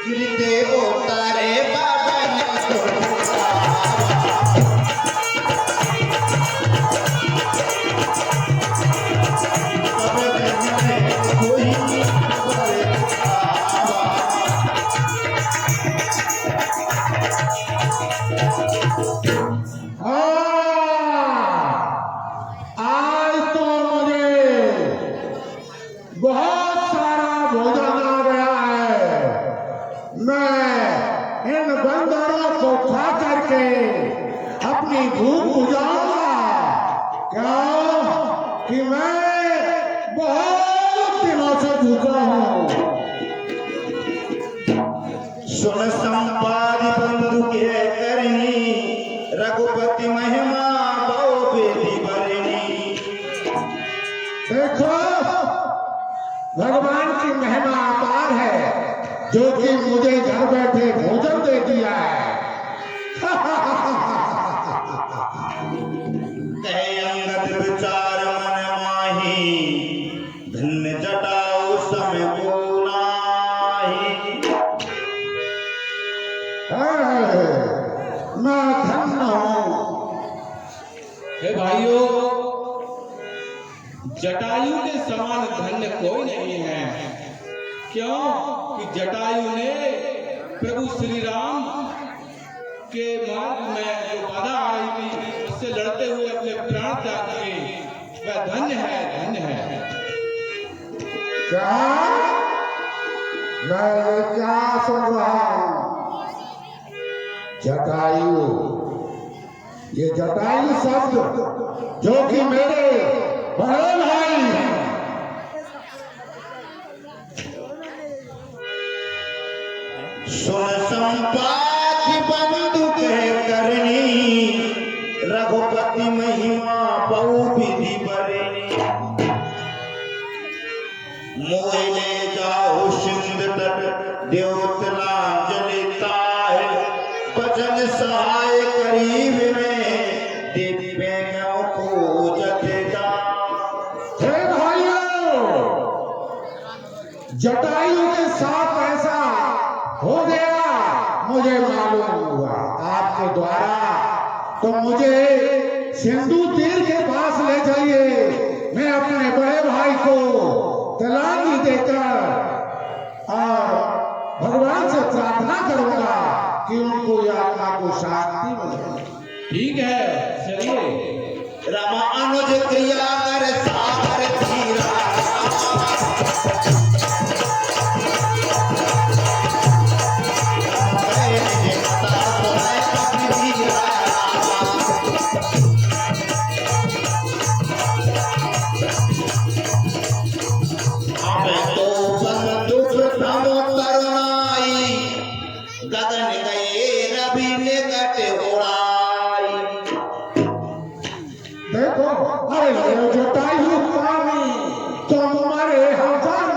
गिरते उतारे बाबा ने बहुत सारा भोजन आ गया है। मैं इन बंदरों को खा करके अपनी भूख बुझाऊंगा। क्या कि मैं बहुत दिनों से भूखा हूँ। सुन संपादि बंधु के करनी रघुपति महिमा बहु बेदी बरनी। देखो भगवान की महिमा अपार है जो कि मुझे घर बैठे भोजन दे दिया है। कहे अंगद विचार मन माही धन्य जटाऊ समय बोलाई। मैं धन्य हूँ। हे भाइयों, जटायु के समान धन्य कोई नहीं है। क्यों कि जटायु ने प्रभु श्री राम के मार्ग में जो बाधा आई थी उससे लड़ते हुए अपने प्राण त्याग किए। वह धन्य है, धन्य है। क्या मैं ये क्या सुन रहा हूँ? जटायु, ये जटायु शब्द जो कि मेरे बड़े भाई हैं। सुन संपाति बंधु के करनी रघुपति महिमा बहु विधि बरनी। मोह ले जाओ सिंध तट देवतलांजलि ताहे बचन सहाय करीब में दिव्य को जतेदा। हे भाइयों, जटायु के साथ ऐसा हो गया मुझे मालूम हुआ आपके द्वारा। तो मुझे सिंधु तीर के पास ले जाइए। मैं अपने बड़े भाई को तलांगी देकर और भगवान से प्रार्थना करूंगा कि उनको यह आत्मा को शांति मिले। ठीक है, चलिए। रामानुज क्रिया कर सागर धीरा। गगन गए रवि ने कट उड़ाई। देखो अरे ले जटायु पानी तुम मरे हजार,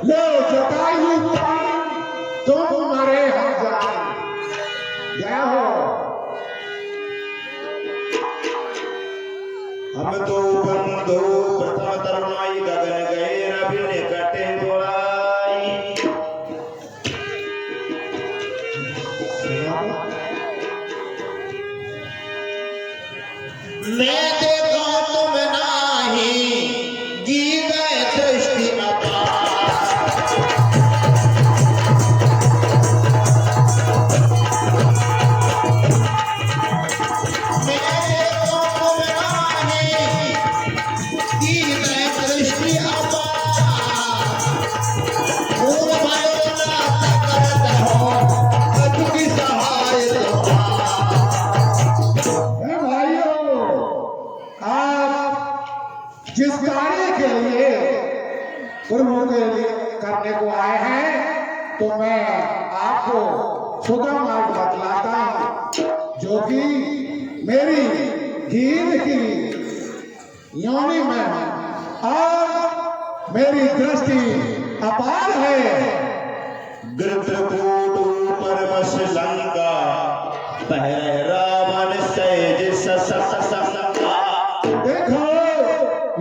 ले जटायु पानी तुम मरे हजार। जय हो। हम तो बंधु प्रथम तरुणाई गगन गए रवि ने कटे उड़ाई। मैं देखो तुम नाही जी गए दृष्टि अपार। मैं देखो तुम नाही जी गए दृष्टि अपार। खूब भयो ना करत हो कछु की सहाय हे भाइयों, आप जिस कार्य के लिए प्रभु के लिए करने को आए हैं तो मैं आपको सुगम मार्ग बतलाता हूँ जो कि मेरी हीन की योनि में और मेरी दृष्टि अपार है। गृत्रकूट परमश लंका पहरे रावण सहज ससंगा। देखो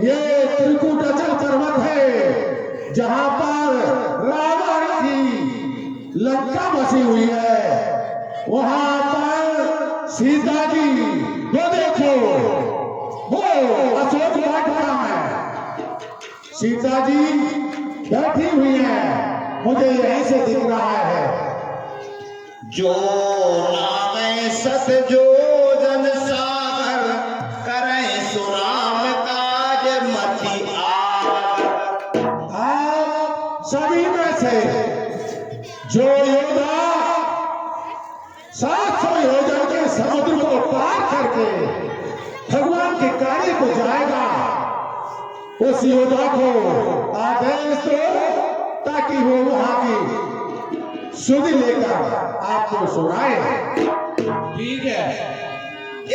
ये त्रिकूट अचल पर्वत है जहाँ पर रावण की लंका बसी हुई है, वहां पर सीता जी वो देखो, वो अशोक वाटिका में सीता जी बैठी हुई है, मुझे यहीं से दिख रहा है। जो नाम सत जो जन सागर करें सुराम काज मति आप सभी में से जो योद्धा 700 योजन के समुद्र को पार करके भगवान के कार्य को जाएगा, उस योद्धा को आदेश दो ताकि वो वहां की सुधि लेकर आपको सुनाए। ठीक है।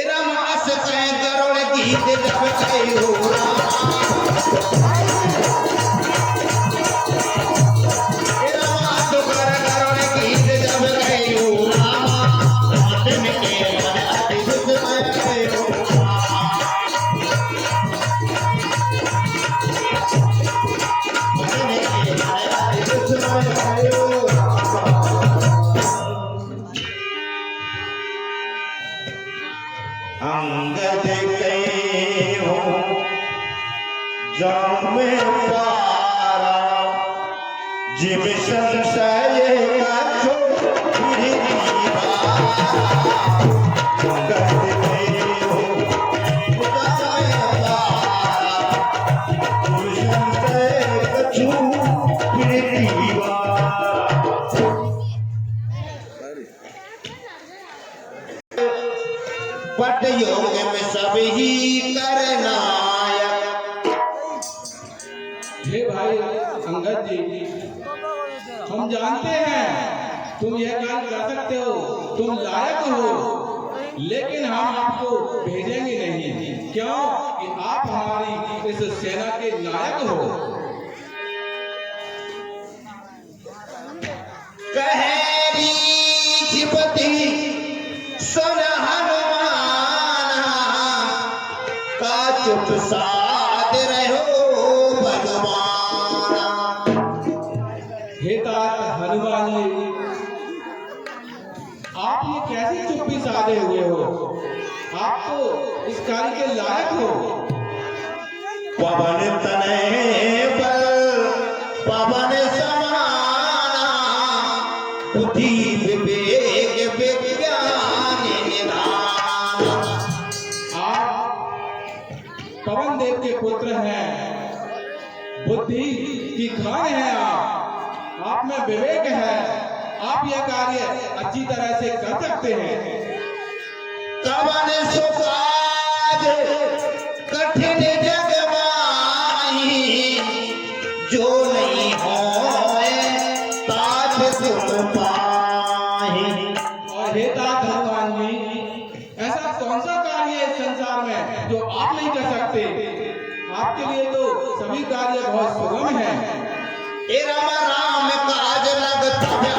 रमास करोड़ गीत जब गई हो अंगद कई हो जाम पारा जिम संशय कछो अंगद कई हो जाम पारा जिम संशय कछो पट योग में सब ही करनायक। हे भाई अंगद जी, हम जानते हैं तुम यह काम कर सकते हो, तुम लायक हो, लेकिन हम आपको भेजेंगे नहीं। क्यों? कि आप हमारी इस सेना के नायक हो। कहेरी जिपति सुन चुप साध रहो भगवान। हे तात हनुमान जी, आप ये कैसे चुप्पी साधे हुए हो? आप तो इस कार्य के लायक हो। पवन तनय बल पवन समाना, बुद्धि विवेक विज्ञान निधान। पवन देव के पुत्र हैं, बुद्धि की खान है आप में विवेक है, आप यह कार्य अच्छी तरह से कर सकते हैं। कवन सुकाज कठिन जग माही, जो नहीं होए ताज तुम पाही। और हे तात हनुमान जी, ऐसा कौन सा कार्य है इस संसार में जो आप नहीं कर सकते? आपके लिए तो सभी कार्य बहुत सुगम है। राम राम काज लगता है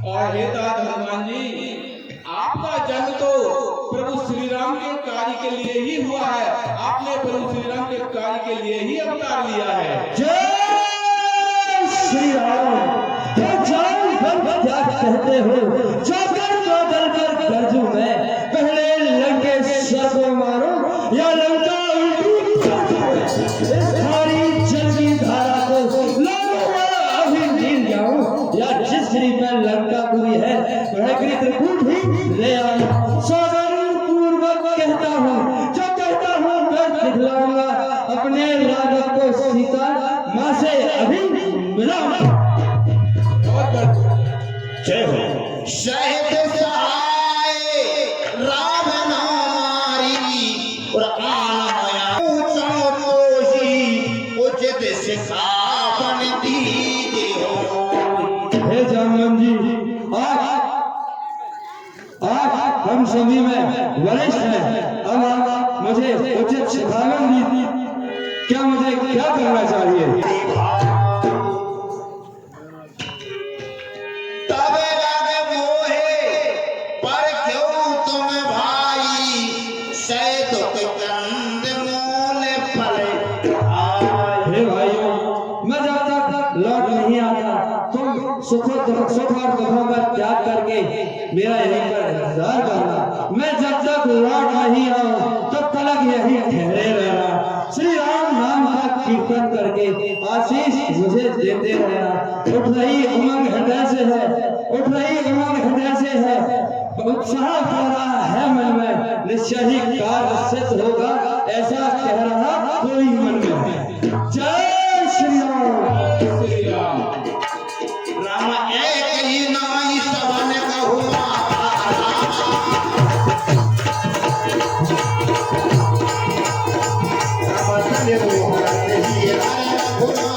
और हे तात हनुमान जी, आपका जन्म तो प्रभु श्री राम के कार्य के लिए ही हुआ है। आपने प्रभु श्री राम के कार्य के लिए ही अवतार लिया है। जय श्री राम। जान बन क्या कहते हो, जाकर बदल कर गरजू मैं, पहले लंकेश्वर को मारो या लंका उल्टी इस खारी जल की धारा को लाऊंगा, अभी गिर जाऊं या जिसरी में लंका पूरी है वह त्रिकूट ही ले आऊं। सौगन पूर्वक कहता हूँ, जो कहता हूँ मैं दिखलाऊंगा, अपने राघव को सीता माँ से अभी मिलाऊंगा। जय हो। शहद सहाय राम नारी और आया ऊंचा तोही उचित सिखावन दीजे हो। हे जामवन जी, आज हम सभी में वरिष्ठ हैं, अब आप मुझे उचित सिखावन दीजिए, क्या मुझे क्या करना चाहिए? सुख और दुखों का त्याग करके मेरा यहीं पर इंतजार करना। मैं जब तक लौट नहीं आऊं तब तक यहीं ठहरे रहना। श्री राम नाम का कीर्तन करके आशीष मुझे देते रहना। उठ रही उमंग हृदय से है, उठ रही उमंग हृदय से है, उत्साह हो रहा है मन में, निश्चय ही कार्य सिद्ध होगा ऐसा कह रहा कोई मन में है। जय श्री राम। श्री राम। राम एक ही नाई सबन कहुआ राम तने मोहन ही रघुआ